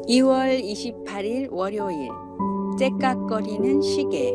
2월 28일 월요일, 째깍거리는 시계.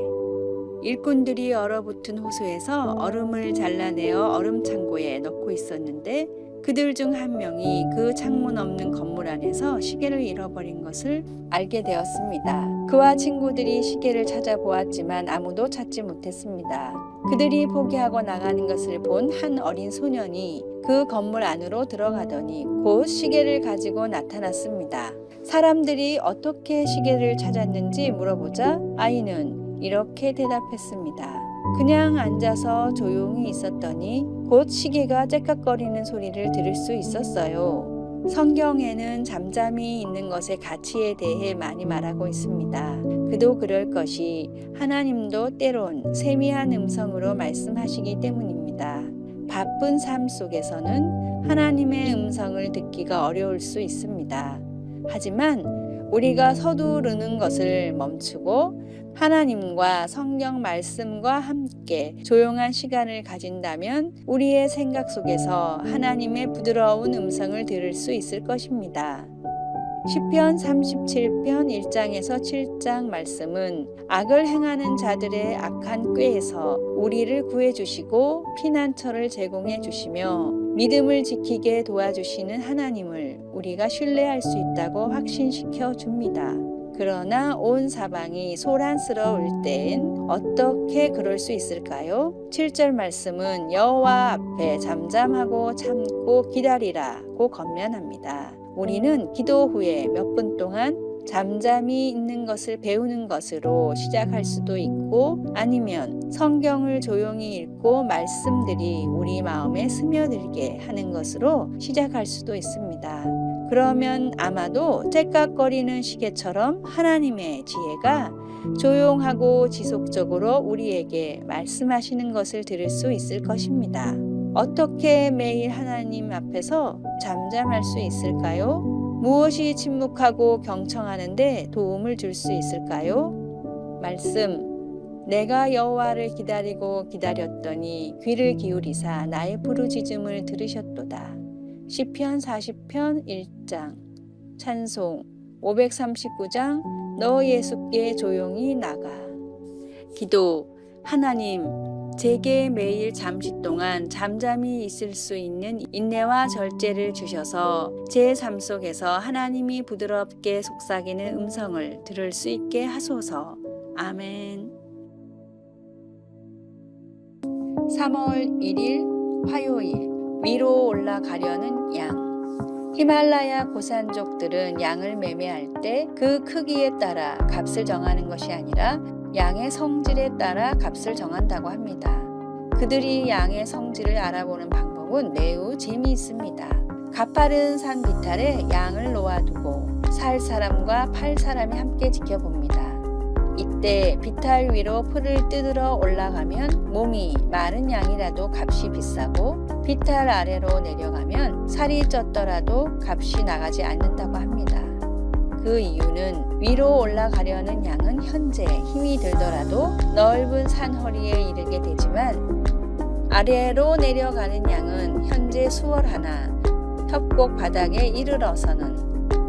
일꾼들이 얼어붙은 호수에서 얼음을 잘라내어 얼음창고에 넣고 있었는데 그들 중 한 명이 그 창문 없는 건물 안에서 시계를 잃어버린 것을 알게 되었습니다. 그와 친구들이 시계를 찾아보았지만 아무도 찾지 못했습니다. 그들이 포기하고 나가는 것을 본 한 어린 소년이 그 건물 안으로 들어가더니 곧 시계를 가지고 나타났습니다. 사람들이 어떻게 시계를 찾았는지 물어보자 아이는 이렇게 대답했습니다. 그냥 앉아서 조용히 있었더니 곧 시계가 째깍거리는 소리를 들을 수 있었어요. 성경에는 잠잠히 있는 것의 가치에 대해 많이 말하고 있습니다. 그도 그럴 것이 하나님도 때론 세미한 음성으로 말씀하시기 때문입니다. 바쁜 삶 속에서는 하나님의 음성을 듣기가 어려울 수 있습니다. 하지만 우리가 서두르는 것을 멈추고 하나님과 성경 말씀과 함께 조용한 시간을 가진다면 우리의 생각 속에서 하나님의 부드러운 음성을 들을 수 있을 것입니다. 시편 37편 1장에서 7장 말씀은 악을 행하는 자들의 악한 꾀에서 우리를 구해주시고 피난처를 제공해 주시며 믿음을 지키게 도와주시는 하나님을 우리가 신뢰할 수 있다고 확신시켜 줍니다. 그러나 온 사방이 소란스러울 땐 어떻게 그럴 수 있을까요? 7절 말씀은 여호와 앞에 잠잠하고 참고 기다리라고 권면합니다. 우리는 기도 후에 몇 분 동안 잠잠히 있는 것을 배우는 것으로 시작할 수도 있고 아니면 성경을 조용히 읽고 말씀들이 우리 마음에 스며들게 하는 것으로 시작할 수도 있습니다. 그러면 아마도 째깍거리는 시계처럼 하나님의 지혜가 조용하고 지속적으로 우리에게 말씀하시는 것을 들을 수 있을 것입니다. 어떻게 매일 하나님 앞에서 잠잠할 수 있을까요? 무엇이 침묵하고 경청하는데 도움을 줄 수 있을까요? 말씀, 내가 여호와를 기다리고 기다렸더니 귀를 기울이사 나의 부르짖음을 들으셨도다. 시편 40편 1장, 찬송 539장, 너 예수께 조용히 나가. 기도, 하나님, 제게 매일 잠시 동안 잠잠히 있을 수 있는 인내와 절제를 주셔서 제 삶 속에서 하나님이 부드럽게 속삭이는 음성을 들을 수 있게 하소서. 아멘. 3월 1일 화요일, 위로 올라가려는 양. 히말라야 고산족들은 양을 매매할 때 그 크기에 따라 값을 정하는 것이 아니라 양의 성질에 따라 값을 정한다고 합니다. 그들이 양의 성질을 알아보는 방법은 매우 재미있습니다. 가파른 산 비탈에 양을 놓아두고 살 사람과 팔 사람이 함께 지켜봅니다. 이때 비탈 위로 풀을 뜯으러 올라가면 몸이 마른 양이라도 값이 비싸고 비탈 아래로 내려가면 살이 쪘더라도 값이 나가지 않는다고 합니다. 그 이유는 위로 올라가려는 양은 현재 힘이 들더라도 넓은 산허리에 이르게 되지만 아래로 내려가는 양은 현재 수월하나 협곡 바닥에 이르러서는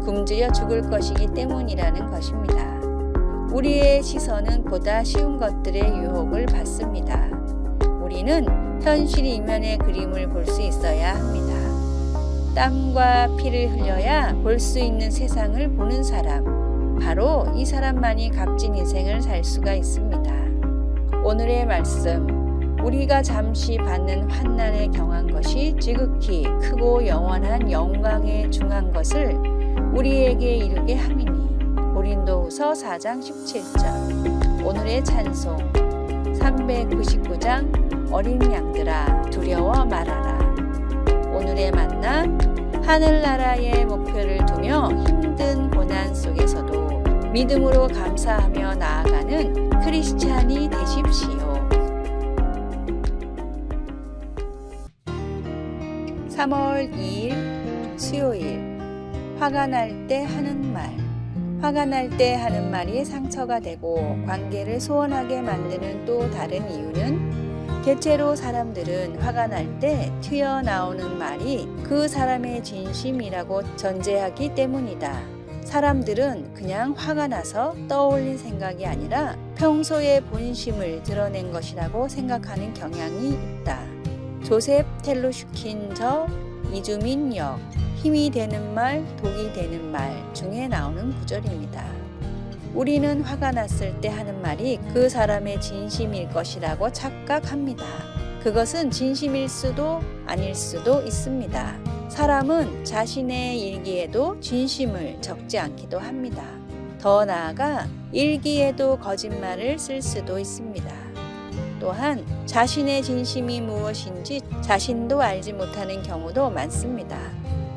굶주려 죽을 것이기 때문이라는 것입니다. 우리의 시선은 보다 쉬운 것들의 유혹을 받습니다. 우리는 현실 이면의 그림을 볼 수 있어야 합니다. 땀과 피를 흘려야 볼 수 있는 세상을 보는 사람, 바로 이 사람만이 값진 인생을 살 수가 있습니다. 오늘의 말씀, 우리가 잠시 받는 환난에 경한 것이 지극히 크고 영원한 영광에 중한 것을 우리에게 이루게 함이니. 고린도후서 4장 17절. 오늘의 찬송 399장 어린 양들아 두려워 말아라. 오늘의 만나, 하늘나라의 목표를 두며 힘든 고난 속에서도 믿음으로 감사하며 나아가는 크리스찬이 되십시오. 3월 2일 수요일, 화가 날 때 하는 말. 화가 날 때 하는 말이 상처가 되고 관계를 소원하게 만드는 또 다른 이유는 대체로 사람들은 화가 날 때 튀어나오는 말이 그 사람의 진심이라고 전제하기 때문이다. 사람들은 그냥 화가 나서 떠올린 생각이 아니라 평소의 본심을 드러낸 것이라고 생각하는 경향이 있다. 조셉 텔루슈킨저 이주민 역 힘이 되는 말, 독이 되는 말 중에 나오는 구절입니다. 우리는 화가 났을 때 하는 말이 그 사람의 진심일 것이라고 착각합니다. 그것은 진심일 수도 아닐 수도 있습니다. 사람은 자신의 일기에도 진심을 적지 않기도 합니다. 더 나아가 일기에도 거짓말을 쓸 수도 있습니다. 또한 자신의 진심이 무엇인지 자신도 알지 못하는 경우도 많습니다.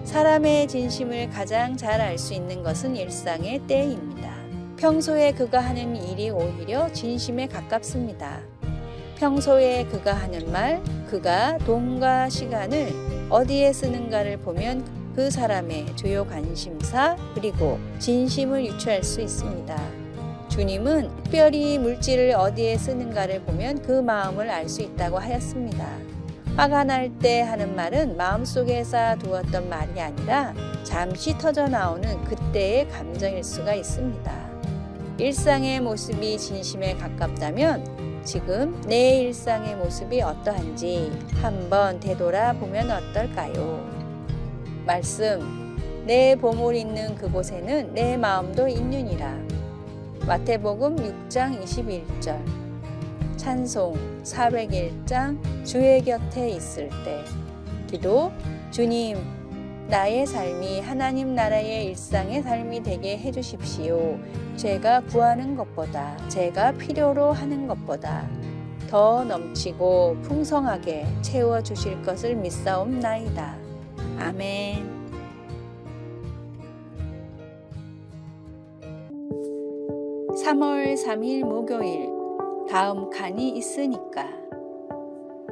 사람의 진심을 가장 잘 알 수 있는 것은 일상의 때입니다. 평소에 그가 하는 일이 오히려 진심에 가깝습니다. 평소에 그가 하는 말, 그가 돈과 시간을 어디에 쓰는가를 보면 그 사람의 주요 관심사 그리고 진심을 유추할 수 있습니다. 주님은 특별히 물질을 어디에 쓰는가를 보면 그 마음을 알 수 있다고 하였습니다. 화가 날 때 하는 말은 마음속에 쌓아두었던 말이 아니라 잠시 터져나오는 그때의 감정일 수가 있습니다. 일상의 모습이 진심에 가깝다면 지금 내 일상의 모습이 어떠한지 한번 되돌아보면 어떨까요? 말씀, 내 보물 있는 그곳에는 내 마음도 있느니라. 마태복음 6장 21절. 찬송 401장 주의 곁에 있을 때. 기도, 주님, 나의 삶이 하나님 나라의 일상의 삶이 되게 해주십시오. 제가 구하는 것보다, 제가 필요로 하는 것보다 더 넘치고 풍성하게 채워주실 것을 믿사옵나이다. 아멘. 3월 3일 목요일, 다음 칸이 있으니까.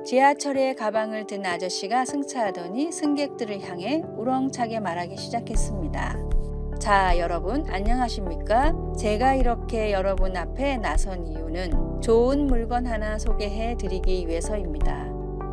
지하철에 가방을 든 아저씨가 승차하더니 승객들을 향해 우렁차게 말하기 시작했습니다. 자, 여러분 안녕하십니까? 제가 이렇게 여러분 앞에 나선 이유는 좋은 물건 하나 소개해 드리기 위해서입니다.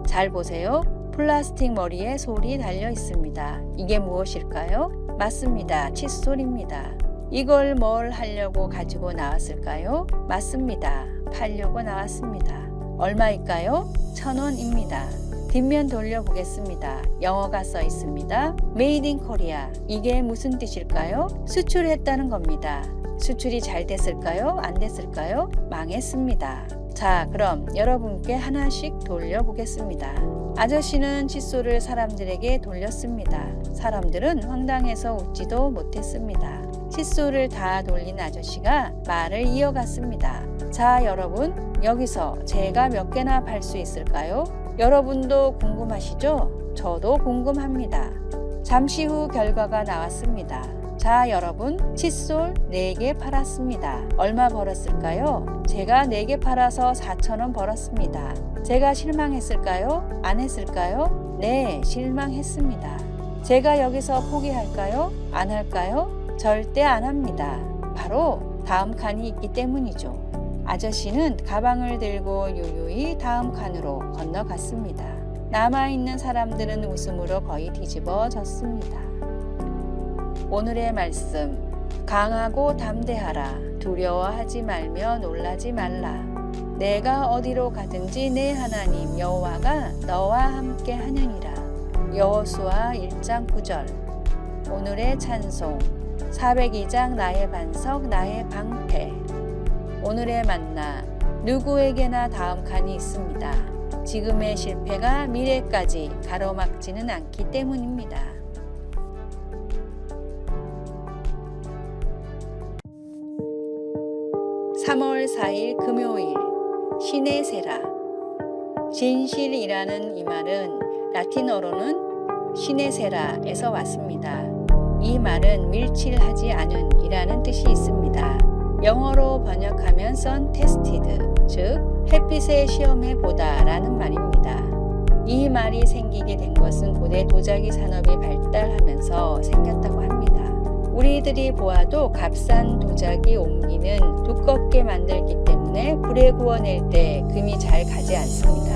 잘 보세요. 플라스틱 머리에 솔이 달려 있습니다. 이게 무엇일까요? 맞습니다. 칫솔입니다. 이걸 뭘 하려고 가지고 나왔을까요? 맞습니다. 팔려고 나왔습니다. 얼마일까요? 1,000원입니다. 뒷면 돌려보겠습니다. 영어가 써 있습니다. Made in Korea. 이게 무슨 뜻일까요? 수출했다는 겁니다. 수출이 잘 됐을까요? 안 됐을까요? 망했습니다. 자, 그럼 여러분께 하나씩 돌려보겠습니다. 아저씨는 칫솔을 사람들에게 돌렸습니다. 사람들은 황당해서 웃지도 못했습니다. 칫솔을 다 돌린 아저씨가 말을 이어갔습니다. 자, 여러분, 여기서 제가 몇 개나 팔 수 있을까요? 여러분도 궁금하시죠? 저도 궁금합니다. 잠시 후 결과가 나왔습니다. 자, 여러분, 칫솔 4개 팔았습니다. 얼마 벌었을까요? 제가 4개 팔아서 4,000원 벌었습니다. 제가 실망했을까요? 안 했을까요? 네, 실망했습니다. 제가 여기서 포기할까요? 안 할까요? 절대 안 합니다. 바로 다음 칸이 있기 때문이죠. 아저씨는 가방을 들고 유유히 다음 칸으로 건너갔습니다. 남아있는 사람들은 웃음으로 거의 뒤집어졌습니다. 오늘의 말씀, 강하고 담대하라. 두려워하지 말며 놀라지 말라. 내가 어디로 가든지 내 하나님 여호와가 너와 함께 하느니라. 여호수아 1장 9절. 오늘의 찬송, 402장 나의 반석 나의 방패. 오늘의 만나, 누구에게나 다음 칸이 있습니다. 지금의 실패가 미래까지 가로막지는 않기 때문입니다. (3월 4일) 금요일, 신의 세라. 진실이라는 이 말은 라틴어로는 신의 세라에서 왔습니다. 이 말은 밀칠하지 않은 이라는 뜻이 있습니다. 영어로 번역하면 sun tested, 즉 햇빛에 시험해 보다 라는 말입니다. 이 말이 생기게 된 것은 고대 도자기 산업이 발달하면서 생겼다고 합니다. 우리들이 보아도 값싼 도자기 옹기는 두껍게 만들기 때문에 불에 구워낼 때 금이 잘 가지 않습니다.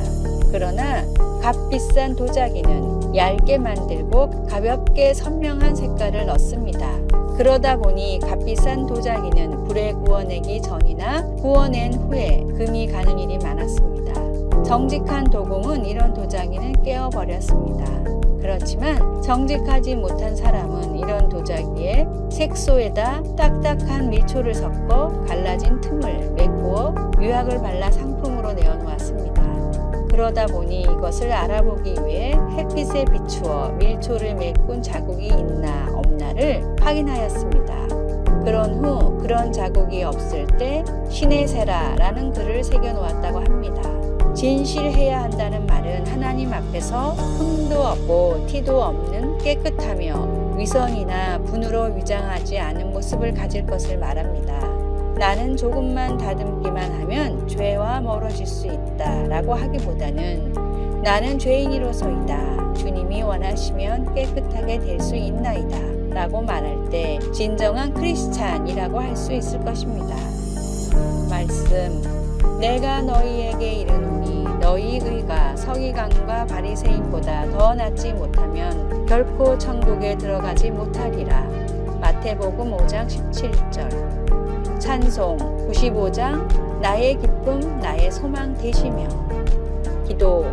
그러나 값비싼 도자기는 얇게 만들고 가볍게 선명한 색깔을 넣습니다. 그러다 보니 값비싼 도자기는 불에 구워내기 전이나 구워낸 후에 금이 가는 일이 많았습니다. 정직한 도공은 이런 도자기는 깨어버렸습니다. 그렇지만 정직하지 못한 사람은 이런 도자기에 색소에다 딱딱한 밀초를 섞어 갈라진 틈을 메꾸어 유약을 발라 상품으로 내어놓았습니다. 그러다 보니 이것을 알아보기 위해 햇빛에 비추어 밀초를 메꾼 자국이 있나 없나를 확인하였습니다. 그런 후 그런 자국이 없을 때 신의 세라라는 글을 새겨놓았다고 합니다. 진실해야 한다는 말은 하나님 앞에서 흠도 없고 티도 없는 깨끗하며 위선이나 분으로 위장하지 않은 모습을 가질 것을 말합니다. 나는 조금만 다듬기만 하면 죄와 멀어질 수 있다 라고 하기보다는 나는 죄인이로소이다. 주님이 원하시면 깨끗하게 될 수 있나이다 라고 말할 때 진정한 크리스찬이라고 할 수 있을 것입니다. 말씀, 내가 너희에게 이르노니 너희 의가 서기관과 바리새인보다 더 낫지 못하면 결코 천국에 들어가지 못하리라. 마태복음 5장 17절. 찬송 95장 나의 기쁨 나의 소망 되시며. 기도,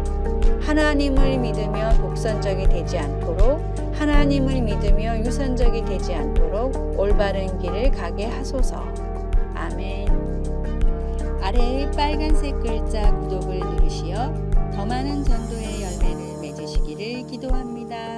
하나님을 믿으며 독선적이 되지 않도록, 하나님을 믿으며 유선적이 되지 않도록 올바른 길을 가게 하소서. 아멘. 아래의 빨간색 글자 구독을 누르시어 더 많은 전도의 열매를 맺으시기를 기도합니다.